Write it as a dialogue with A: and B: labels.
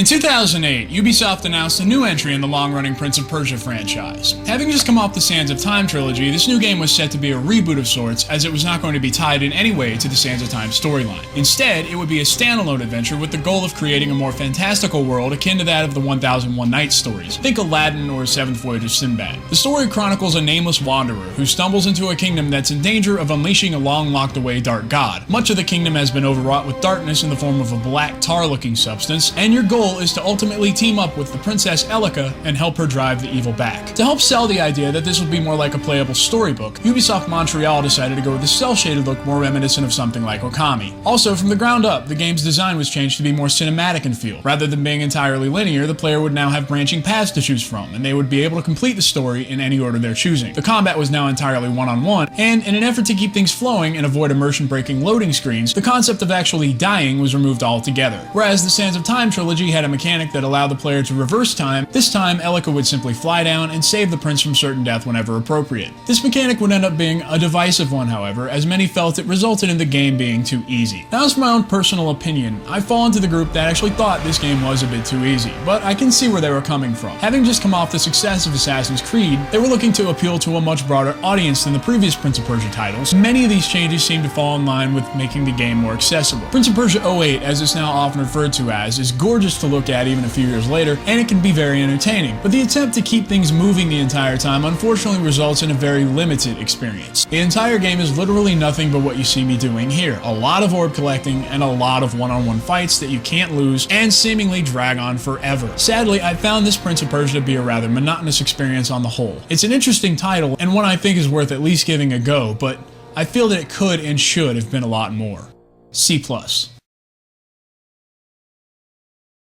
A: In 2008, Ubisoft announced a new entry in the long-running Prince of Persia franchise. Having just come off the Sands of Time trilogy, this new game was set to be a reboot of sorts, as it was not going to be tied in any way to the Sands of Time storyline. Instead, it would be a standalone adventure with the goal of creating a more fantastical world akin to that of the 1001 Nights stories. Think Aladdin or Seventh Voyage of Sinbad. The story chronicles a nameless wanderer who stumbles into a kingdom that's in danger of unleashing a long locked away dark god. Much of the kingdom has been overwrought with darkness in the form of a black tar-looking substance, and your goal is to ultimately team up with the Princess Elika and help her drive the evil back. To help sell the idea that this would be more like a playable storybook, Ubisoft Montreal decided to go with a cel-shaded look more reminiscent of something like Okami. Also, from the ground up, the game's design was changed to be more cinematic in feel. Rather than being entirely linear, the player would now have branching paths to choose from, and they would be able to complete the story in any order they're choosing. The combat was now entirely one-on-one, and in an effort to keep things flowing and avoid immersion-breaking loading screens, the concept of actually dying was removed altogether. Whereas the Sands of Time trilogy had a mechanic that allowed the player to reverse time, this time Elika would simply fly down and save the prince from certain death whenever appropriate. This mechanic would end up being a divisive one, however, as many felt it resulted in the game being too easy. Now, as for my own personal opinion, I fall into the group that actually thought this game was a bit too easy, but I can see where they were coming from. Having just come off the success of Assassin's Creed, they were looking to appeal to a much broader audience than the previous Prince of Persia titles. Many of these changes seem to fall in line with making the game more accessible. Prince of Persia 08, as it's now often referred to as, is gorgeous to look at even a few years later, and it can be very entertaining, but the attempt to keep things moving the entire time unfortunately results in a very limited experience. The entire game is literally nothing but what you see me doing here. A lot of orb collecting and a lot of one-on-one fights that you can't lose and seemingly drag on forever. Sadly, I found this Prince of Persia to be a rather monotonous experience on the whole. It's an interesting title and one I think is worth at least giving a go, but I feel that it could and should have been a lot more. C+.